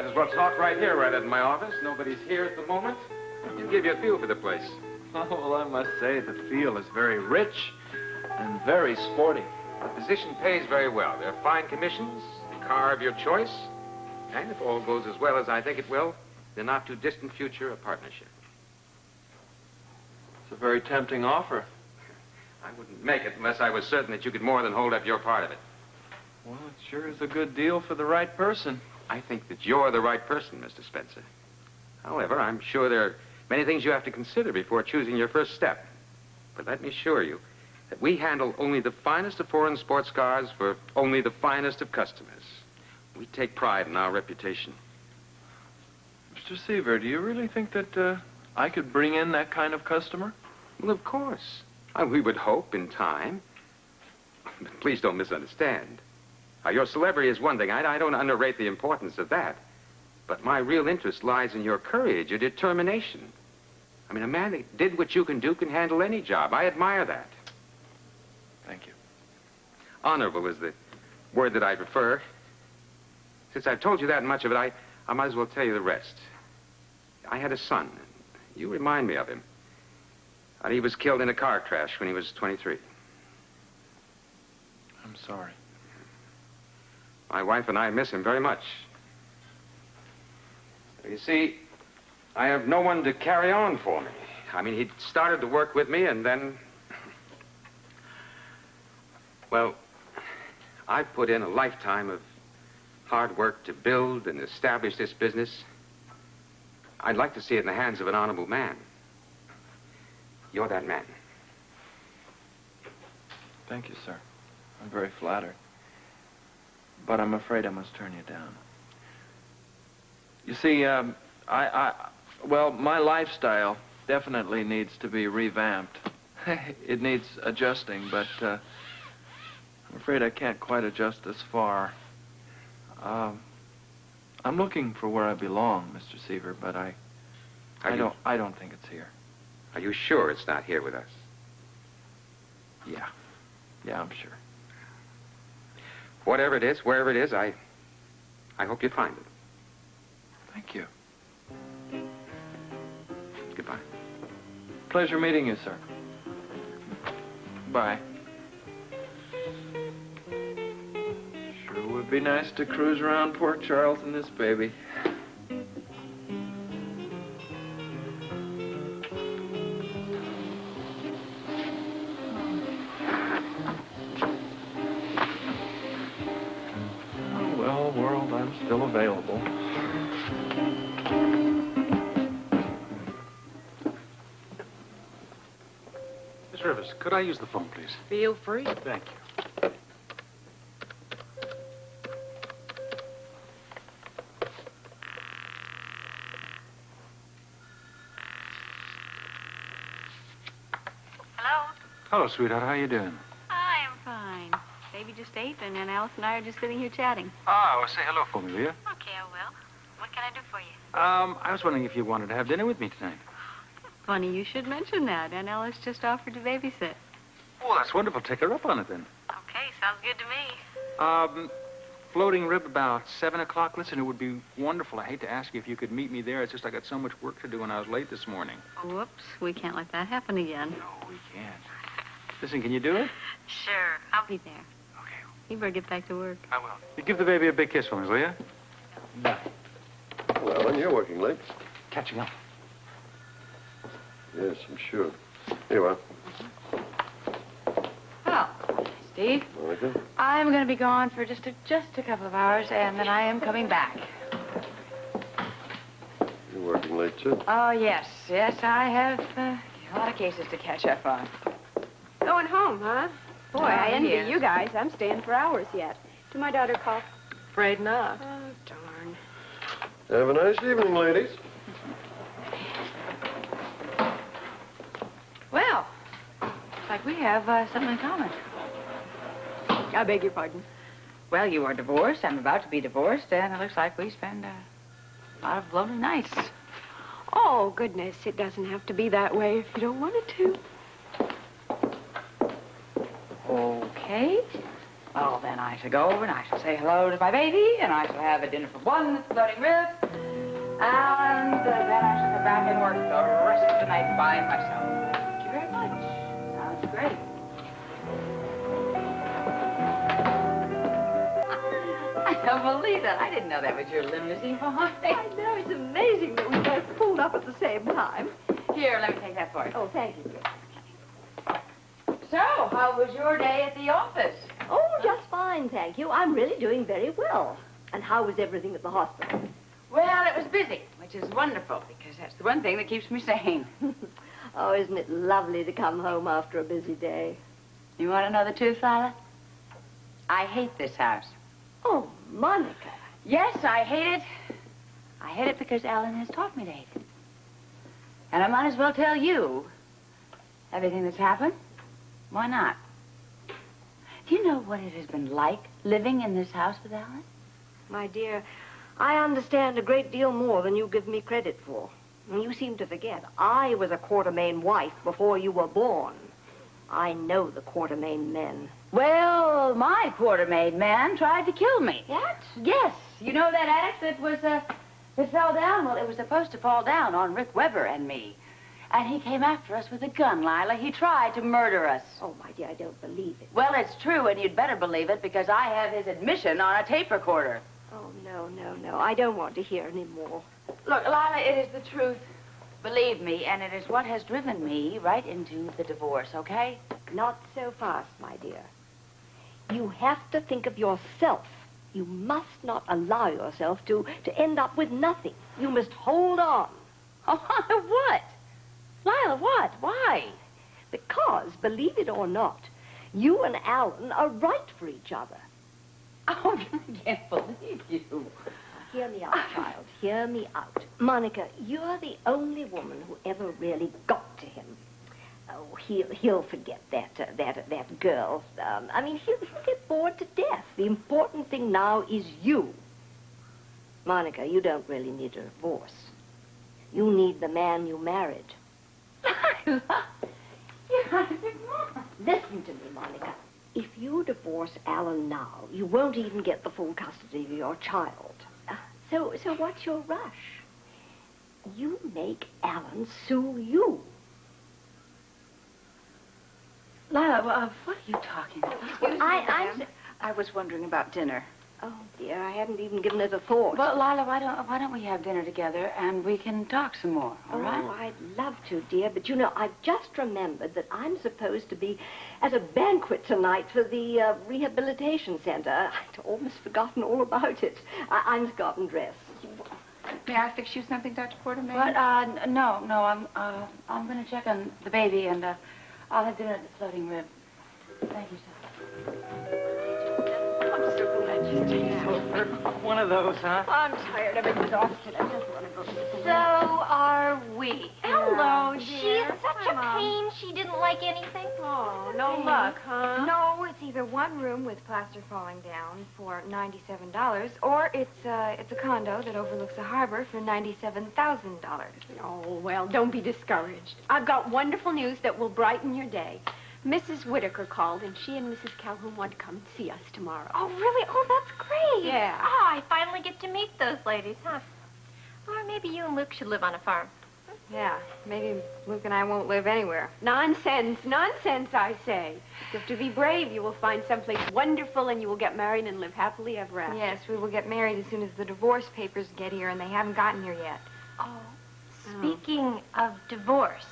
Might as well talk right here rather than my office. Nobody's here at the moment. I'll give you a feel for the place. Oh, well, I must say the feel is very rich and very sporty. The position pays very well. There are fine commissions, a car of your choice, and if all goes as well as I think it will, in the not-too-distant future, a partnership. It's a very tempting offer. I wouldn't make it unless I was certain that you could more than hold up your part of it. Well, it sure is a good deal for the right person. I think that you're the right person, Mr. Spencer. However, I'm sure there are many things you have to consider before choosing your first step. But let me assure you that we handle only the finest of foreign sports cars for only the finest of customers. We take pride in our reputation. Mr. Seaver, do you really think that I could bring in that kind of customer? Well, of course. We would hope in time. But please don't misunderstand. Your celebrity is one thing. I don't underrate the importance of that. But my real interest lies in your courage, your determination. I mean, a man that did what you can do can handle any job. I admire that. Thank you. Honorable is the word that I prefer. Since I've told you that much of it, I might as well tell you the rest. I had a son. You remind me of him. And he was killed in a car crash when he was 23. I'm sorry. My wife and I miss him very much. You see, I have no one to carry on for me. I mean, he started to work with me, and then... Well, I've put in a lifetime of hard work to build and establish this business. I'd like to see it in the hands of an honorable man. You're that man. Thank you, sir. I'm very flattered. But I'm afraid I must turn you down. You see, well, my lifestyle definitely needs to be revamped. It needs adjusting, but I'm afraid I can't quite adjust this far. I'm looking for where I belong, Mr. Seaver, but I don't think it's here. Are you sure it's not here with us? Yeah. Yeah, I'm sure. Whatever it is, wherever it is, I hope you find it. Thank you. Goodbye. Pleasure meeting you, sir. Bye. Sure would be nice to cruise around Port Charles in this baby. Oh, well, world, I'm still available. Miss Rivers, could I use the phone, please? Feel free. Thank you. Hello? Hello, sweetheart. How you doing? I'm fine. Baby just ate, and then Alice and I are just sitting here chatting. Ah, well, say hello for me, will you? Okay, I will. What can I do for you? I was wondering if you wanted to have dinner with me tonight. Funny you should mention that. And Alice just offered to babysit. Oh, that's wonderful. Take her up on it, then. Okay, sounds good to me. Floating rib about 7 o'clock. Listen, it would be wonderful. I hate to ask you if you could meet me there. It's just I got so much work to do, and I was late this morning. Whoops, we can't let that happen again. No, we can't. Listen, can you do it? Sure, I'll be there. Okay. You better get back to work. I will. You give the baby a big kiss for me, will you? No. Well, Ellen, you're working late. Catching up. Yes, I'm sure. Here you are. Well, Steve, Monica? I'm going to be gone for just a couple of hours, and then I am coming back. You're working late, too. Oh, yes. Yes, I have a lot of cases to catch up on. Going home, huh? Boy, I envy yes. you guys. I'm staying for hours yet. Do my daughter call? Afraid not. Oh, darn. Have a nice evening, ladies. Well, looks like we have something in common. I beg your pardon. Well, you are divorced. I'm about to be divorced, and it looks like we spend a lot of lonely nights. Oh, goodness, it doesn't have to be that way if you don't want it to. Okay. Oh, then I shall go over and I shall say hello to my baby, and I shall have a dinner for one at the Floating Rib, and then I shall come back and work the rest of the night by myself. Thank you very much. Sounds great. I don't believe that. I didn't know that was your limousine, Mom. I know, it's amazing that we both pulled up at the same time. Here, let me take that for you. Oh, thank you. So, how was your day at the office? Oh, just fine, thank you. I'm really doing very well. And how was everything at the hospital? Well, it was busy, which is wonderful, because that's the one thing that keeps me sane. Oh, isn't it lovely to come home after a busy day? You want to know the truth, Lila? I hate this house. Oh, Monica. Yes, I hate it. I hate it because Alan has taught me to hate it. And I might as well tell you everything that's happened. Why not? Do you know what it has been like living in this house with Alan? My dear, I understand a great deal more than you give me credit for. And you seem to forget, I was a Quartermain wife before you were born. I know the Quartermain men. Well, my Quartermaid man tried to kill me. What? Yes. You know that attic that was, that fell down? Well, it was supposed to fall down on Rick Weber and me. And he came after us with a gun, Lila. He tried to murder us. Oh, my dear, I don't believe it. Well, it's true, and you'd better believe it, because I have his admission on a tape recorder. Oh, no, no, no. I don't want to hear any more. Look, Lila, it is the truth. Believe me, and it is what has driven me right into the divorce, okay? Not so fast, my dear. You have to think of yourself. You must not allow yourself to end up with nothing. You must hold on. Oh, what? Lila, what? Why? Because, believe it or not, you and Alan are right for each other. Oh, I can't believe you. Hear me out, child. Hear me out. Monica, you're the only woman who ever really got to him. Oh, he'll forget that girl. I mean, he'll get bored to death. The important thing now is you. Monica, you don't really need a divorce. You need the man you married. Lila, you're out of your mind. Listen to me, Monica. If you divorce Alan now, you won't even get the full custody of your child. So what's your rush? You make Alan sue you. Lila, what are you talking about? Well, I was wondering about dinner. Oh, dear, I hadn't even given it a thought. Well, Lila, why don't we have dinner together and we can talk some more, all right? Oh, I'd love to, dear, but you know, I've just remembered that I'm supposed to be at a banquet tonight for the rehabilitation center. I'd almost forgotten all about it. I'm gotten dressed. May I fix you something, Dr. Quartermain? What? No, I'm going to check on the baby and I'll have dinner at the Floating Rib. Thank you, sir. One of those, huh? I'm tired. I'm exhausted. I just want to go to sleep. So are we. Hello, She's dear. such Hi, a Mom. pain. She didn't like anything. Oh, no luck, huh? No, it's either one room with plaster falling down for $97, or it's a condo that overlooks a harbor for $97,000. Oh, well, don't be discouraged. I've got wonderful news that will brighten your day. Mrs. Whitaker called, and she and Mrs. Calhoun want to come see us tomorrow. Oh, really? Oh, that's great. Yeah. Oh, I finally get to meet those ladies, huh? Or maybe you and Luke should live on a farm. Yeah, maybe Luke and I won't live anywhere. Nonsense, nonsense, I say. You have to be brave. You will find someplace wonderful, and you will get married and live happily ever after. Yes, we will get married as soon as the divorce papers get here, and they haven't gotten here yet. Oh, speaking of divorce,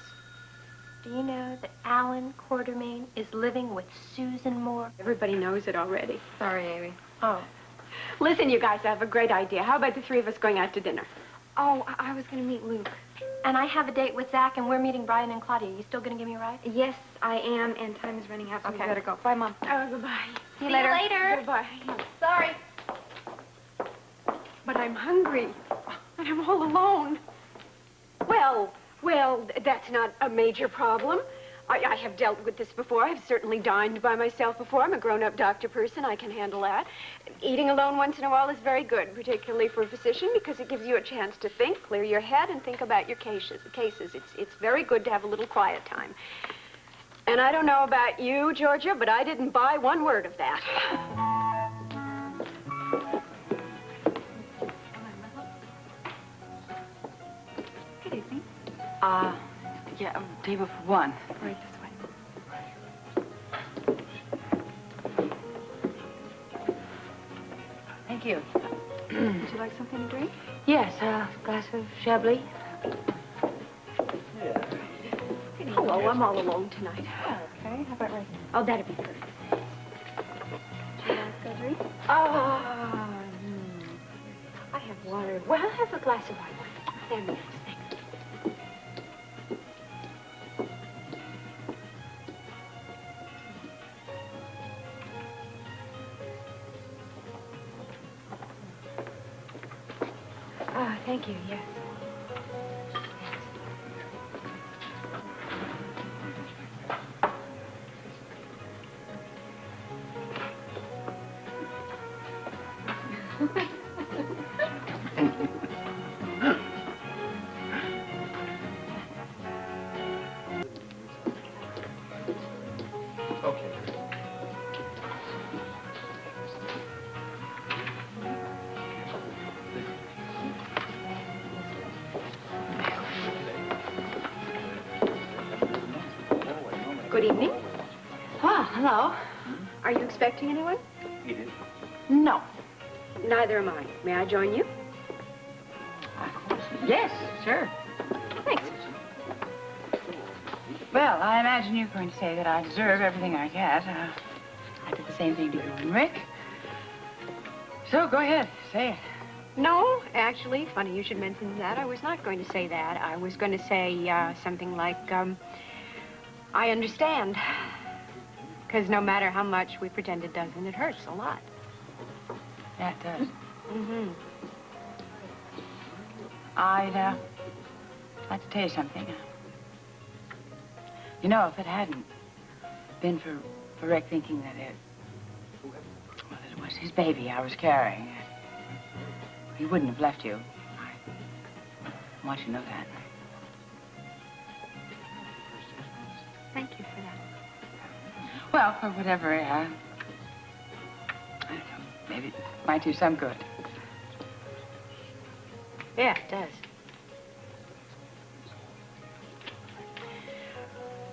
do you know that Alan Quartermain is living with Susan Moore? Everybody knows it already. Sorry, Amy. Oh. Listen, you guys, I have a great idea. How about the three of us going out to dinner? Oh, I was going to meet Luke. And I have a date with Zach, and we're meeting Brian and Claudia. You still going to give me a ride? Yes, I am, and time is running out, so we Okay. better go. Bye, Mom. Oh, goodbye. See you later. Goodbye. Sorry. But I'm hungry, and I'm all alone. Well, that's not a major problem. I have dealt with this before. I've certainly dined by myself before. I'm a grown-up doctor person. I can handle that. Eating alone once in a while is very good, particularly for a physician, because it gives you a chance to think, clear your head, and think about your cases. It's very good to have a little quiet time. And I don't know about you, Georgia, but I didn't buy one word of that. Good evening. Yeah, table for one. Right this way. Thank you. Would you like something to drink? Yes, a glass of Chablis. Hello, I'm all alone tonight. Okay, how about right here? Oh, that'd be perfect. Would you like a drink? I have water. Well, I'll have a glass of white wine. There, yes, thanks. Thank you, yes. Good evening. Ah, hello. Are you expecting anyone? No. Neither am I. May I join you? Yes, sure. Thanks. Well, I imagine you're going to say that I deserve everything I get. I did the same thing to you and Rick. So go ahead, say it. No, actually, funny you should mention that. I was not going to say that. I was going to say something like, I understand. Because no matter how much we pretend it doesn't, it hurts a lot. That does. Mm-hmm. I'd like to tell you something. You know, if it hadn't been for Rick thinking that it was his baby I was carrying, he wouldn't have left you. I want you to know that. Thank you for that. Well, for whatever, I don't know, maybe it might do some good. Yeah, it does.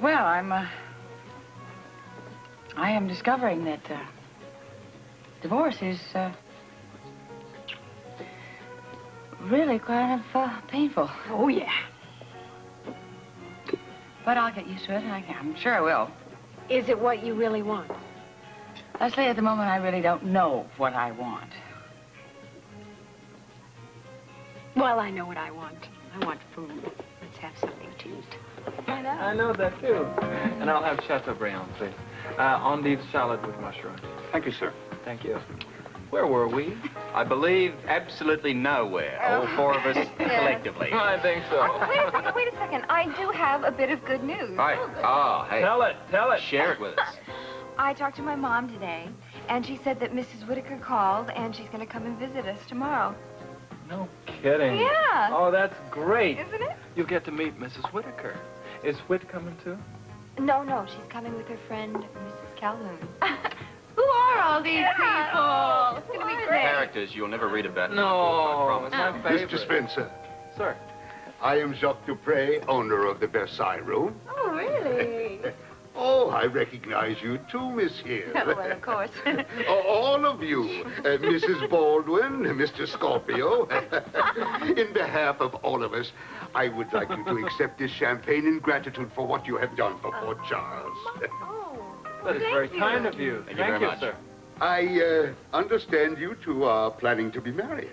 Well, I am discovering that divorce is really kind of painful. Oh, yeah. But I'll get used to it. I'm sure I will. Is it what you really want? Lesley, at the moment, I really don't know what I want. Well, I know what I want. I want food. Let's have something to eat. I know that, too. And I'll have Chateaubriand, please. Endive salad with mushrooms. Thank you, sir. Thank you. Where were we? I believe absolutely nowhere. All four of us collectively. I think so. Wait a second. I do have a bit of good news. Hi. Oh, hey. Tell it. Share it with us. I talked to my mom today, and she said that Mrs. Whitaker called, and she's going to come and visit us tomorrow. No kidding. Yeah. Oh, that's great. Isn't it? You'll get to meet Mrs. Whitaker. Is Whit coming, too? No, she's coming with her friend, Mrs. Calhoun. Who are all these Oh, people? it's going to be great. Characters you'll never read about. No, it's I my promise. favorite. Mr. Spencer, Sir. I am Jacques Dupre, owner of the Versailles Room. Oh, really? Oh, I recognize you too, Miss Hill. Well, of course. All of you, Mrs. Baldwin, Mr. Scorpio. In behalf of all of us, I would like you to accept this champagne in gratitude for what you have done for poor Charles. That is very kind of you. Thank you very much. sir. I understand you two are planning to be married.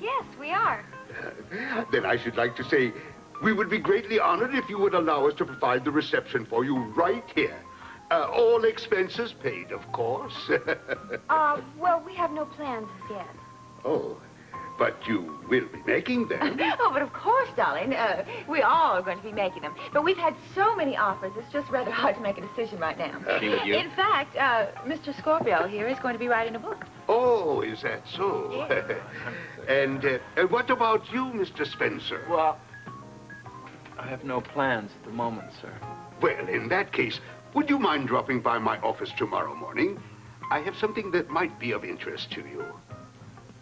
Yes, we are. Then I should like to say, we would be greatly honored if you would allow us to provide the reception for you right here. All expenses paid, of course. Well, we have no plans as yet. Oh, but you will be making them. Oh, but of course, darling. We all are going to be making them. But we've had so many offers, it's just rather hard to make a decision right now. She with you? In fact, Mr. Scorpio here is going to be writing a book. Oh, is that so? And what about you, Mr. Spencer? Well, I have no plans at the moment, sir. Well, in that case, would you mind dropping by my office tomorrow morning? I have something that might be of interest to you.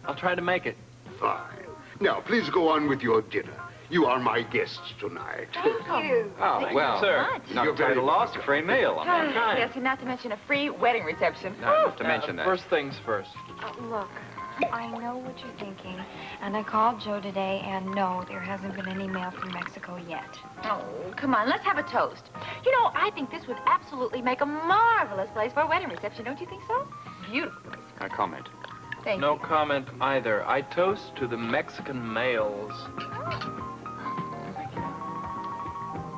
I'll try to make it. Fine. Now, please go on with your dinner. You are my guests tonight. Thank you. Oh, well, sir. not You're to very the loss, a free meal. I mean, Yes, and not to mention a free wedding reception. no, not to mention that. First things first. Look, I know what you're thinking, and I called Joe today, and no, there hasn't been any mail from Mexico yet. Oh, come on, let's have a toast. You know, I think this would absolutely make a marvelous place for a wedding reception. Don't you think so? Beautiful place. No comment. Thank No you. comment either. I toast to the Mexican males.